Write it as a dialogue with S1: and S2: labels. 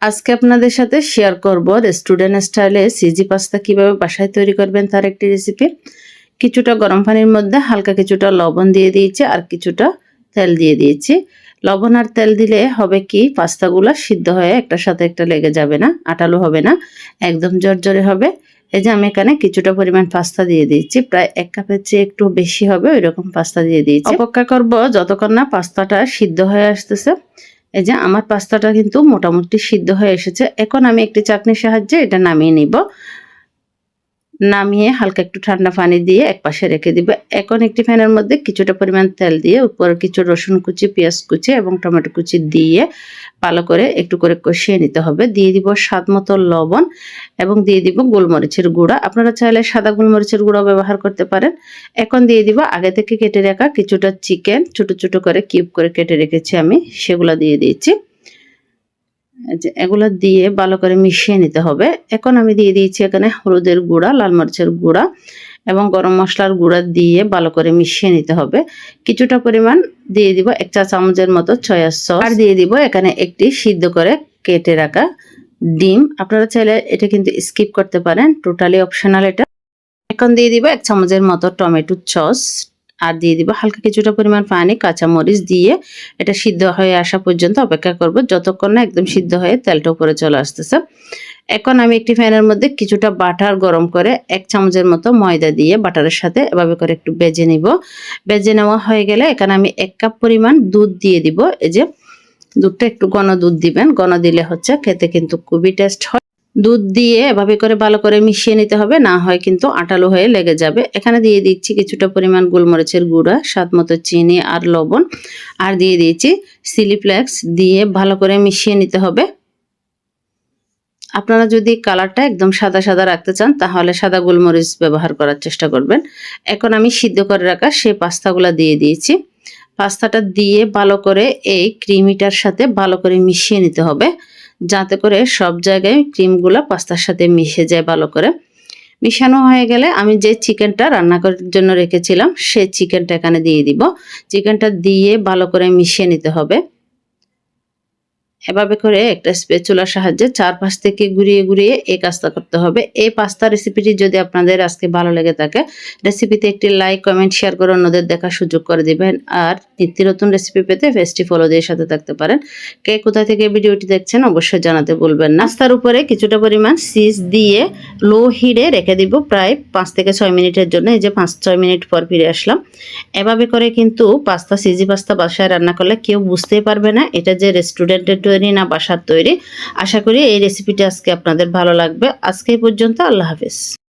S1: আজকে আপনাদের সাথে শেয়ার করব রেস্টুরেন্ট স্টাইলে চিজি পাস্তা কিভাবে বাসায় তৈরি করবেন তার একটি রেসিপি। কিছুটা গরম পানির মধ্যে হালকা কিছুটা লবণ দিয়ে দিয়েছি আর কিছুটা তেল দিয়ে দিয়েছি। লবণ আর তেল দিলে হবে কি পাস্তাগুলো সিদ্ধ হয়ে একটার সাথে একটা লেগে যাবে না, আটালো হবে না, একদম জর্জরে হবে। এই যে আমি এখানে কিছুটা পরিমাণ পাস্তা দিয়ে দিয়েছি, প্রায় 1 কাপের চেয়ে একটু বেশি হবে ওই রকম পাস্তা দিয়ে দিয়েছি। অপেক্ষা করব যতক্ষণ না পাস্তাটা সিদ্ধ হয়ে আসতেছে। এই যে আমার পাস্তাটা কিন্তু মোটামুটি সিদ্ধ হয়ে এসেছে। এখন আমি একটি চাটনির সাহায্যে এটা নামিয়ে নিব। নামিয়ে হালকা একটু ঠান্ডা পানি দিয়ে একপাশে রেখে দিব। এখন একটি প্যানের মধ্যে কিছুটা পরিমাণ তেল দিয়ে উপরে কিছু রসুন কুচি, পেঁয়াজ কুচি এবং টমেটো কুচি দিয়ে ভালো করে একটু করে কষিয়ে নিতে হবে। দিয়ে দিব স্বাদ মতো লবণ এবং দিয়ে দিব গোলমরিচের গুঁড়া। আপনারা চাইলে সাদা গোলমরিচের গুঁড়া ব্যবহার করতে পারেন। এখন দিয়ে দিব আগে থেকে কেটে রাখা কিছুটা চিকেন, ছোট ছোট করে কিউব করে কেটে রেখেছি আমি, সেগুলো দিয়ে দিয়েছি। এগুলো দিয়ে ভালো করে মিশিয়ে নিতে হবে। এখন আমি দিয়ে দিয়েছি এখানে হলুদের গুঁড়া, লাল মরিচের গুঁড়া এবং গরম মশলার গুঁড়া দিয়ে ভালো করে মিশিয়ে নিতে হবে। কিছুটা পরিমাণ দিয়ে দিব 1 চা চামচের মতো সয়া সস, আর দিয়ে দিব এখানে একটি সিদ্ধ করে কেটে রাখা ডিম। আপনারা চাইলে এটা কিন্তু স্কিপ করতে পারেন, টোটালি অপশনাল এটা। এখন দিয়ে দিব 1 চামচের মতো টমেটো সস, আর দিয়ে দিব হালকা কিছুটা পরিমাণ পানি, কাঁচামরিচ দিয়ে এটা সিদ্ধ হয়ে আসা পর্যন্ত অপেক্ষা করব, যতক্ষণ না একদম সিদ্ধ হয়ে তেলটা উপরে চলে আসতেছে। এখন আমি একটি প্যানের মধ্যে কিছুটা বাটার গরম করে 1 চামচের মতো ময়দা দিয়ে বাটারের সাথে এভাবে করে একটু ভেজে নিব। ভেজে নেওয়া হয়ে গেলে এখানে আমি 1 কাপ পরিমাণ দুধ দিয়ে দিব। এই যে দুধটা একটু ঘন দুধ দিবেন, ঘন দিলে হচ্ছে খেতে কিন্তু খুবই টেস্ট হয়। দুধ দিয়ে এভাবে করে ভালো করে মিশিয়ে নিতে হবে, না হয় কিন্তু আঠালো হয়ে লেগে যাবে। এখানে দিয়ে দিচ্ছি কিছুটা পরিমাণ গোলমরিচের গুঁড়া, স্বাদ মতো চিনি আর লবণ, আর দিয়ে দিয়েছি চিলি ফ্লেক্স দিয়ে ভালো করে মিশিয়ে নিতে হবে। আপনারা যদি কালারটা একদম সাদা সাদা রাখতে চান তাহলে সাদা গোলমরিচ ব্যবহার করার চেষ্টা করবেন। এখন আমি সিদ্ধ করে রাখা সেই পাস্তাগুলো দিয়ে দিয়েছি। পাস্তাটা দিয়ে ভালো করে এই ক্রিমিটার সাথে ভালো করে মিশিয়ে নিতে হবে, যাতে করে সব জায়গায় ক্রিমগুলো পাস্তার সাথে মিশে যায়। ভালো করে মিশানো হয়ে গেলে আমি যে চিকেনটা রান্না করার জন্য রেখেছিলাম সেই চিকেনটা এখানে দিয়ে দিব। চিকেনটা দিয়ে ভালো করে মিশিয়ে নিতে হবে। এভাবে করে একটা স্প্যাচুলার সাহায্যে চারপাশ থেকে ঘুরিয়ে ঘুরিয়ে এই কাজটা করতে হবে। এই পাস্তা রেসিপিটি যদি আপনাদের আজকে ভালো লেগে থাকে, রেসিপিতে একটি লাইক, কমেন্ট, শেয়ার করে অন্যদের দেখার সুযোগ করে দিবেন। আর নিত্য নতুন রেসিপি পেতে পেজটি ফলো দিয়ে সাথে থাকতে পারেন। কে কোথা থেকে ভিডিওটি দেখছেন অবশ্যই জানাতে ভুলবেন না। নাস্তার উপরে কিছুটা পরিমাণ চিজ দিয়ে লো হিটে রেখে দিব প্রায় 5 থেকে 6 মিনিটের জন্য। এই যে 5-6 মিনিট পর ফিরে আসলাম। এভাবে করে কিন্তু পাস্তা, চিজি পাস্তা বাসায় রান্না করলে কেউ বুঝতেই পারবে না এটা যে রেস্টুরেন্টের তৈরি না বাসার তৈরি। আশা করি এই রেসিপিটি আজকে আপনাদের ভালো লাগবে। আজকে এই পর্যন্ত, আল্লাহ হাফেজ।